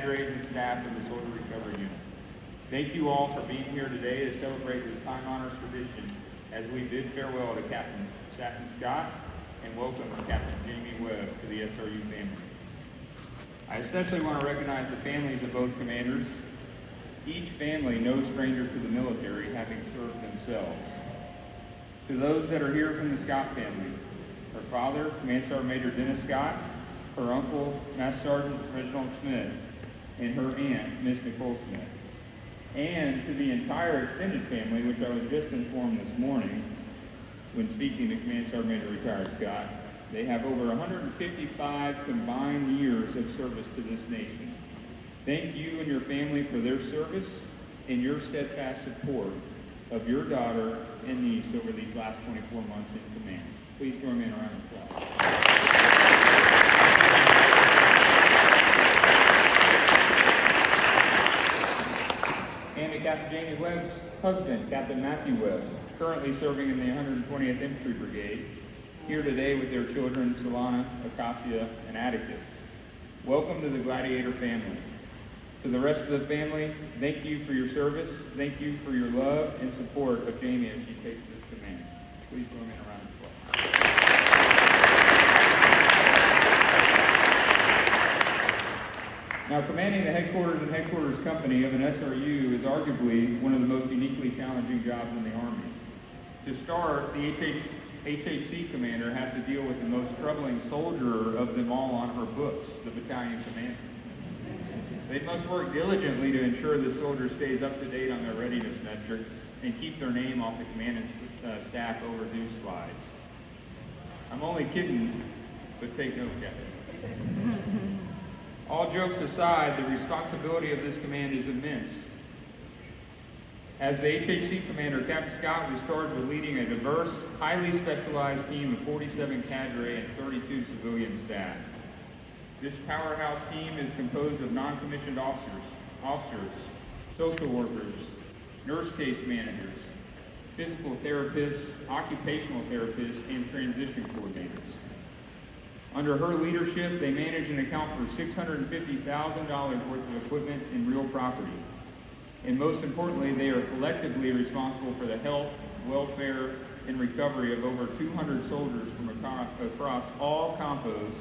cadres and staff of the Soldier Recovery Unit. Thank you all for being here today to celebrate this time-honored tradition as we bid farewell to Captain Satin Scott and welcome Captain Jamie Webb to the SRU family. I especially want to recognize the families of both commanders. Each family no stranger to the military, having served themselves. To those that are here from the Scott family, her father, Command Sergeant Major Dennis Scott, her uncle, Master Sergeant Reginald Smith, and her aunt, Miss Nicole Smith. And to the entire extended family, which I was just informed this morning when speaking to Command Sergeant Major Retired Scott, they have over 155 combined years of service to this nation. Thank you and your family for their service and your steadfast support of your daughter and niece over these last 24 months in command. Please join me in a round of applause. And to Captain Jamie Webb's husband, Captain Matthew Webb, currently serving in the 120th Infantry Brigade, here today with their children, Solana, Acacia, and Atticus. Welcome to the Gladiator family. To the rest of the family, thank you for your service. Thank you for your love and support of Jamie as she takes this command. Please join me in a round of applause. Now, commanding the headquarters and headquarters company of an SRU is arguably one of the most uniquely challenging jobs in the Army. To start, the HHC commander has to deal with the most troubling soldier of them all on her books, the battalion commander. They must work diligently to ensure the soldier stays up to date on their readiness metrics and keep their name off the command and staff overdue slides. I'm only kidding, but take note, Captain. All jokes aside, the responsibility of this command is immense. As the HHC commander, Captain Scott was charged with leading a diverse, highly specialized team of 47 cadre and 32 civilian staff. This powerhouse team is composed of non-commissioned officers, social workers, nurse case managers, physical therapists, occupational therapists, and transition coordinators. Under her leadership, they manage and account for $650,000 worth of equipment and real property. And most importantly, they are collectively responsible for the health, welfare, and recovery of over 200 soldiers from across all compos,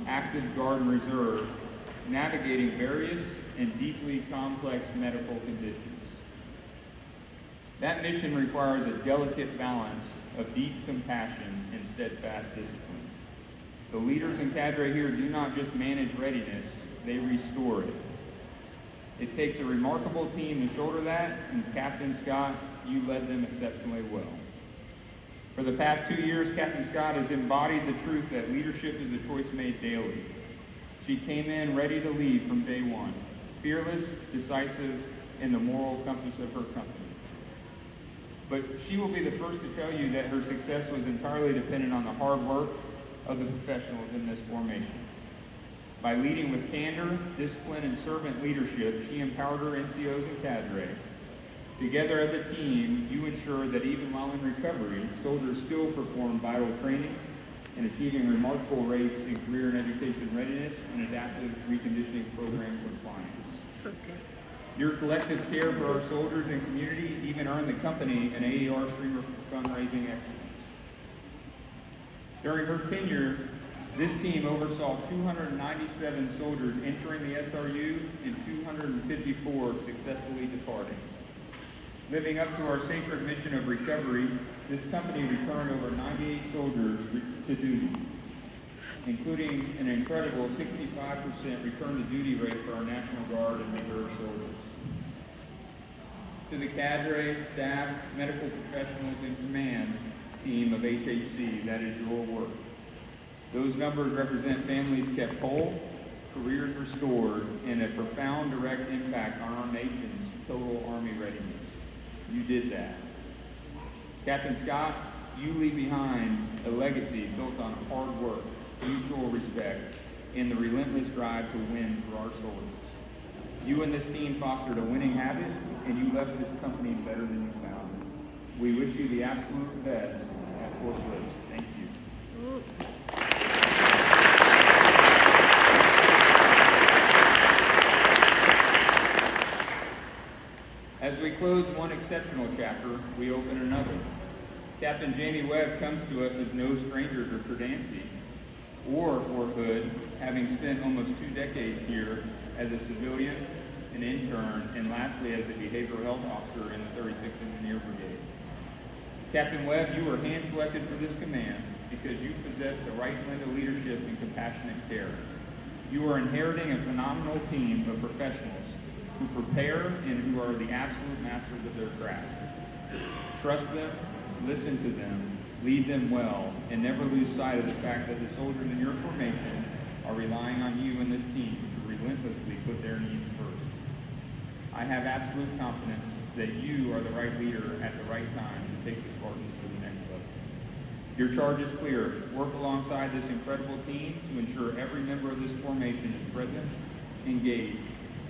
active guard and reserve, navigating various and deeply complex medical conditions. That mission requires a delicate balance of deep compassion and steadfast discipline. The leaders and cadre here do not just manage readiness, they restore it. It takes a remarkable team to shoulder that, and Captain Scott, you led them exceptionally well. For the past 2 years, Captain Scott has embodied the truth that leadership is a choice made daily. She came in ready to lead from day one, fearless, decisive, and the moral compass of her company. But she will be the first to tell you that her success was entirely dependent on the hard work of the professionals in this formation. By leading with candor, discipline, and servant leadership, she empowered her NCOs and cadre. Together as a team, you ensure that even while in recovery, soldiers still perform vital training and achieving remarkable rates in career and education readiness and adaptive reconditioning program compliance. So good. Your collective care for our soldiers and community even earned the company an AER Streamer Fundraising Excellence. During her tenure, this team oversaw 297 soldiers entering the SRU and 254 successfully departing. Living up to our sacred mission of recovery, this company returned over 98 soldiers to duty, including an incredible 65% return to duty rate for our National Guard and Reserve soldiers. To the cadre, staff, medical professionals, and command team of HHC, that is your work. Those numbers represent families kept whole, careers restored, and a profound direct impact on our nation's total Army readiness. You did that. Captain Scott, you leave behind a legacy built on hard work, mutual respect, and the relentless drive to win for our soldiers. You and this team fostered a winning habit, and you left this company better than you found it. We wish you the absolute best at Fort Bliss. Thank you. we close one exceptional chapter, we open another. Captain Jamie Webb comes to us as no stranger to Credancy or Fort Hood, having spent almost 2 decades here as a civilian, an intern, and lastly as a behavioral health officer in the 36th Engineer Brigade. Captain Webb, you were hand-selected for this command because you possess the right blend of leadership and compassionate care. You are inheriting a phenomenal team of professionals who prepare and who are the absolute masters of their craft. Trust them, listen to them, lead them well, and never lose sight of the fact that the soldiers in your formation are relying on you and this team to relentlessly put their needs first. I have absolute confidence that you are the right leader at the right time to take the Spartans to the next level. Your charge is clear. Work alongside this incredible team to ensure every member of this formation is present, engaged,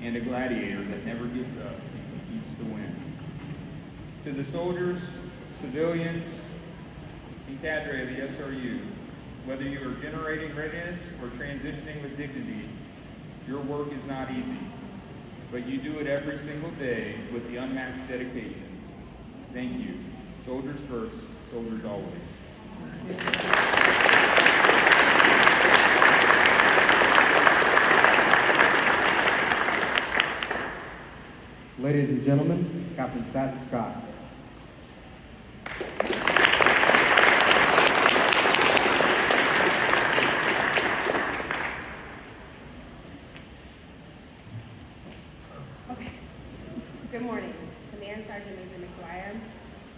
and a gladiator that never gives up and competes to win. To the soldiers, civilians, and cadre of the SRU, whether you are generating readiness or transitioning with dignity, your work is not easy, but you do it every single day with the unmatched dedication. Thank you. Soldiers first, soldiers always. Ladies and gentlemen, Captain Satin Scott. Okay. Good morning. Command Sergeant Major McGuire,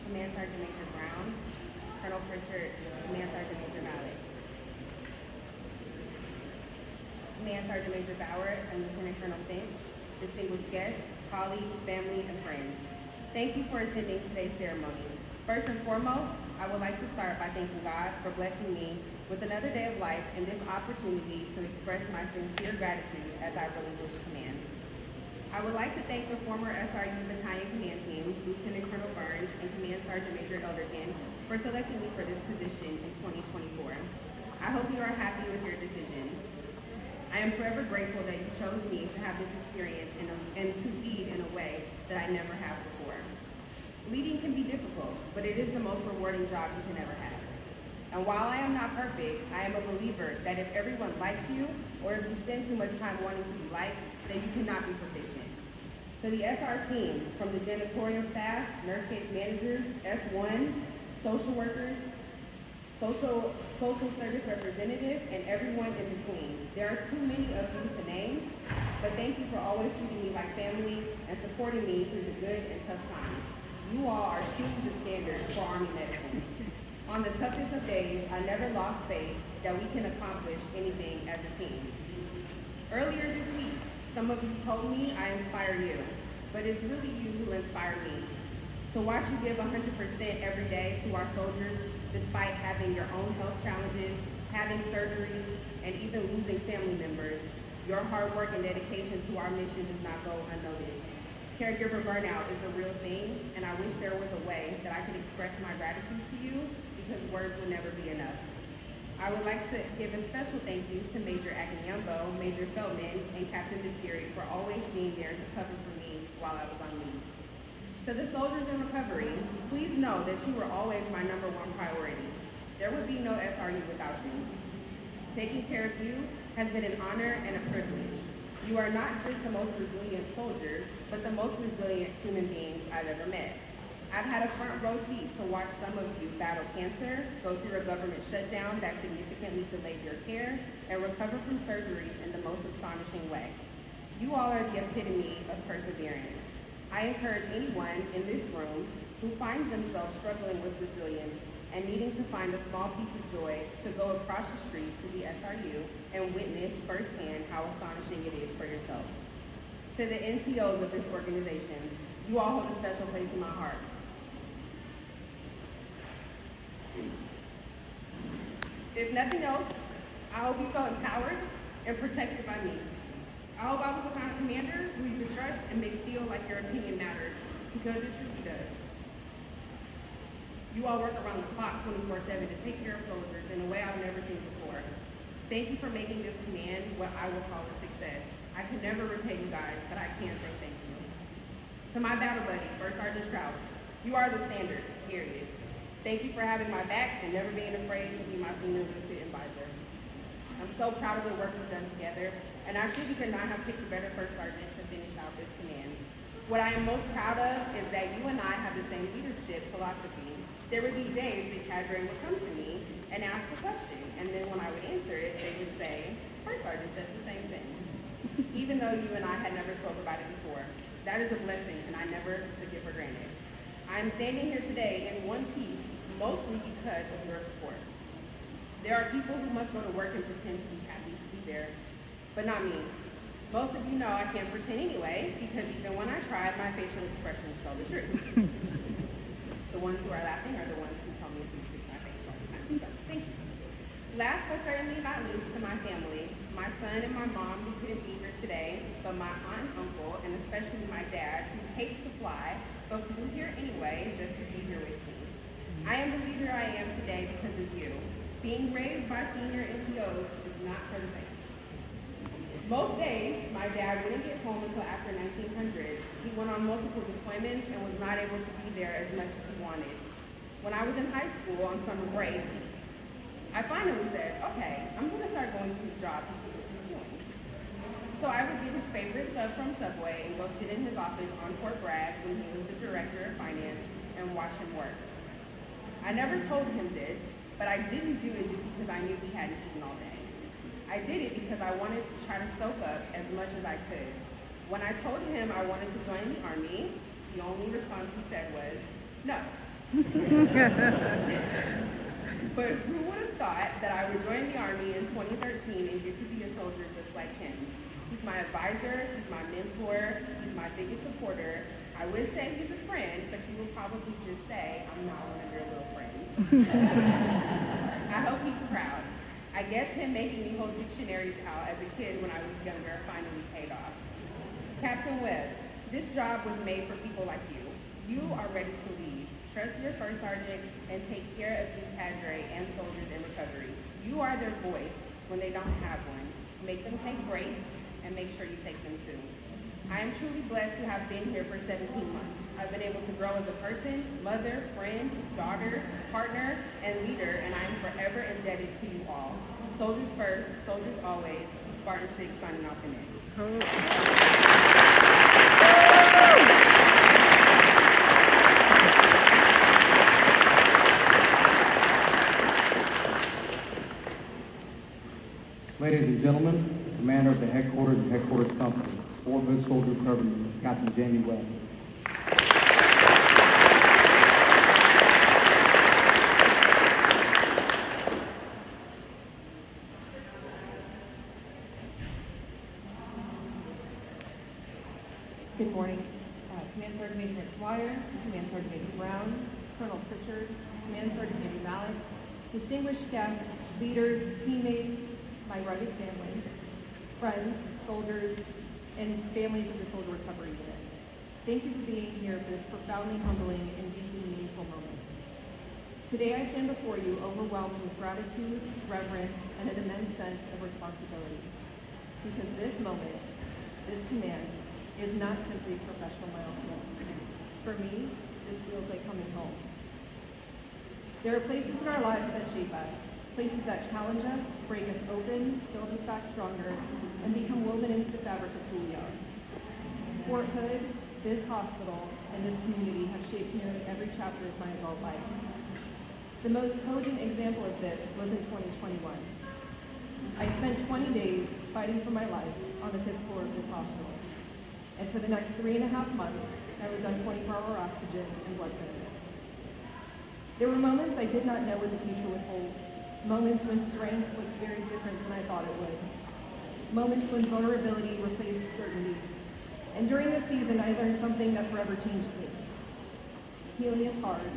Command Sergeant Major Brown, Colonel Pritchard, Command Sergeant Major Malik, Command Sergeant Major Bauer, and Lieutenant Colonel Finch, distinguished guests, colleagues, family, and friends. Thank you for attending today's ceremony. First and foremost, I would like to start by thanking God for blessing me with another day of life and this opportunity to express my sincere gratitude as I relinquish command. I would like to thank the former SRU Battalion Command Team, Lieutenant Colonel Burns and Command Sergeant Major Elderkin, for selecting me for this position in 2024. I hope you are happy with your decision. I am forever grateful that you chose me to have this experience and to lead in a way that I never have before. Leading can be difficult, but it is the most rewarding job you can ever have. And while I am not perfect, I am a believer that if everyone likes you, or if you spend too much time wanting to be liked, then you cannot be proficient. To the SR team, from the janitorial staff, nurse case managers, S1, social workers, social service representatives, and everyone in between. There are too many of you to name, but thank you for always treating me like family and supporting me through the good and tough times. You all are truly the standard for Army medicine. On the toughest of days, I never lost faith that we can accomplish anything as a team. Earlier this week, some of you told me I inspire you, but it's really you who inspire me. To watch you give 100% every day to our soldiers, despite having your own health challenges, having surgeries, and even losing family members, your hard work and dedication to our mission does not go unnoticed. Caregiver burnout is a real thing, and I wish there was a way that I could express my gratitude to you, because words will never be enough. I would like to give a special thank you to Major Akinyambo, Major Feldman, and Captain Desiri for always being there to cover for me while I was on leave. To the soldiers in recovery, please know that you were always my #1 priority. There would be no SRU without you. Taking care of you has been an honor and a privilege. You are not just the most resilient soldiers, but the most resilient human beings I've ever met. I've had a front row seat to watch some of you battle cancer, go through a government shutdown that significantly delayed your care, and recover from surgeries in the most astonishing way. You all are the epitome of perseverance. I encourage anyone in this room who finds themselves struggling with resilience and needing to find a small piece of joy to go across the street to the SRU and witness firsthand how astonishing it is for yourself. To the NCOs of this organization, you all hold a special place in my heart. If nothing else, I hope you felt empowered and protected by me. I hope I was the kind of commander who you could trust and make feel like your opinion matters, because it truly does. You all work around the clock 24/7 to take care of soldiers in a way I've never seen before. Thank you for making this command what I will call a success. I can never repay you guys, but I can say thank you. To my battle buddy, First Sergeant Strauss, you are the standard, period. Thank you for having my back and never being afraid to be my senior enlisted advisor. I'm so proud of the work we've done together, and I truly could not have picked a better First Sergeant to finish out this command. What I am most proud of is that you and I have the same leadership philosophy. There would be days that cadre would come to me and ask a question, and then when I would answer it, they would say, First Sergeant says the same thing. Even though you and I had never spoke about it before. That is a blessing, and I never took it for granted. I am standing here today in one piece, mostly because of your support. There are people who must go to work and pretend to be happy to be there, but not me. Most of you know I can't pretend anyway, because even when I try, my facial expressions tell the truth. The ones who are laughing are the ones who tell me to fix my face all the time, so thank you. Last but certainly not least, to my family, my son and my mom who couldn't be here today, but my aunt and uncle, and especially my dad, who hates to fly, but flew here anyway just to be here with me. I am the leader I am today because of you. Being raised by senior NCOs is not for the faint. Most days, my dad wouldn't get home until after 1900. He went on multiple deployments and was not able to be there as much as he wanted. When I was in high school on summer break, I finally said, okay, I'm gonna start going to his job to see what he's doing. So I would get his favorite sub from Subway and go sit in his office on Fort Bragg when he was the director of finance and watch him work. I never told him this, but I didn't do it just because I knew he hadn't eaten all day. I did it because I wanted to try to soak up as much as I could. When I told him I wanted to join the Army, the only response he said was, no. But who would have thought that I would join the Army in 2013 and get to be a soldier just like him? He's my advisor, he's my mentor, he's my biggest supporter. I would say he's a friend, but he will probably just say, I'm not one of your little friends. I hope he's proud. I guess him making me hold dictionaries out as a kid when I was younger finally paid off. Captain Webb, this job was made for people like you. You are ready to lead. Trust your First Sergeant and take care of these cadre and soldiers in recovery. You are their voice when they don't have one. Make them take breaks and make sure you take them too. I am truly blessed to have been here for 17 months. I've been able to grow as a person, mother, friend, daughter, partner, and leader, and I am forever indebted to you all. Soldiers first, soldiers always. Spartan 6 signing off in it. Ladies and gentlemen, the commander of the headquarters and headquarters company, Fort Hood Soldier Recovery, Captain Jamie Webb. Good morning. Command Sergeant Major McGuire, Command Sergeant Major Brown, Colonel Pritchard, Command Sergeant Major Malik, distinguished guests, leaders, teammates, my rugged family, friends, soldiers, and families of the Soldier Recovery Unit. Thank you for being here for this profoundly humbling and deeply meaningful moment. Today I stand before you overwhelmed with gratitude, reverence, and an immense sense of responsibility. Because this moment, this command, is not simply a professional milestone. For me, this feels like coming home. There are places in our lives that shape us, places that challenge us, break us open, build us back stronger, and become woven into the fabric of who we are. Fort Hood, this hospital, and this community have shaped nearly every chapter of my adult life. The most cogent example of this was in 2021. I spent 20 days fighting for my life on the 5th floor of this hospital. And for the next 3.5 months, I was on 24-hour oxygen and blood thinners. There were moments I did not know what the future would hold. Moments when strength was very different than I thought it would. Moments when vulnerability replaced certainty. And during this season, I learned something that forever changed me. Healing is hard.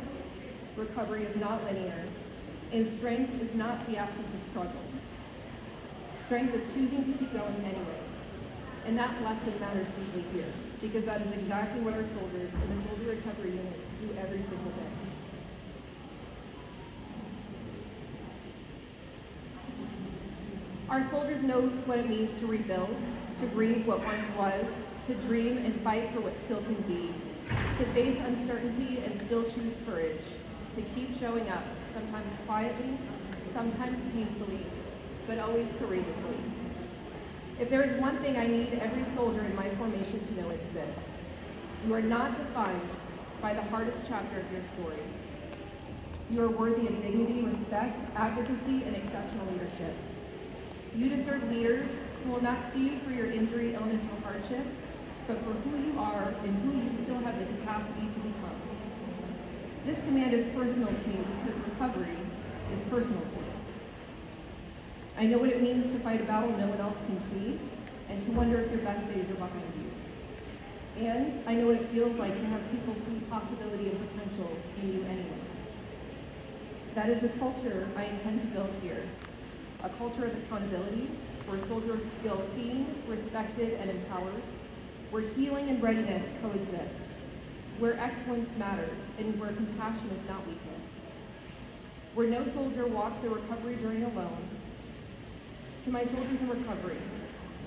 Recovery is not linear. And strength is not the absence of struggle. Strength is choosing to keep going anyway. And that lesson matters deeply here, because that is exactly what our soldiers in the Soldier Recovery Unit do every single day. Our soldiers know what it means to rebuild, to grieve what once was, to dream and fight for what still can be, to face uncertainty and still choose courage, to keep showing up, sometimes quietly, sometimes painfully, but always courageously. If there is one thing I need every soldier in my formation to know, it's this: you are not defined by the hardest chapter of your story. You are worthy of dignity, respect, advocacy, and exceptional leadership. You deserve leaders who will not see you for your injury, illness, or hardship, but for who you are and who you still have the capacity to become. This command is personal to me because recovery is personal to me. I know what it means to fight a battle no one else can see, and to wonder if your best days are behind you. And I know what it feels like to have people see possibility and potential in you anyway. That is the culture I intend to build here. A culture of accountability, where soldiers feel seen, respected, and empowered, where healing and readiness coexist, where excellence matters, and where compassion is not weakness, where no soldier walks their recovery journey alone. To my soldiers in recovery,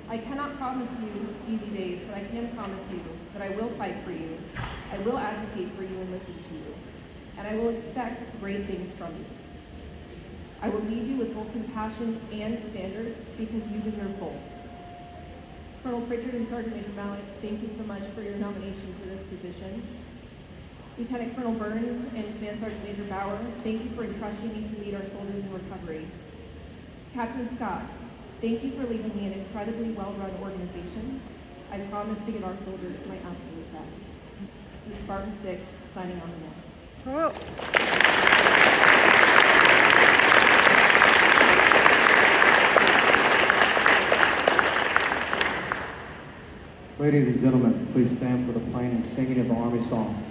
I cannot promise you easy days, but I can promise you that I will fight for you, I will advocate for you and listen to you, and I will expect great things from you. I will lead you with both compassion and standards because you deserve both. Colonel Pritchard and Sergeant Major Malik, thank you so much for your nomination for this position. Lieutenant Colonel Burns and Command Sergeant Major Bauer, thank you for entrusting me to lead our soldiers in recovery. Captain Scott, thank you for leaving me an incredibly well-run organization. I promise to give our soldiers my absolute best. This is Spartan 6, signing on the net. Ladies and gentlemen, please stand for the playing and singing of the Army song.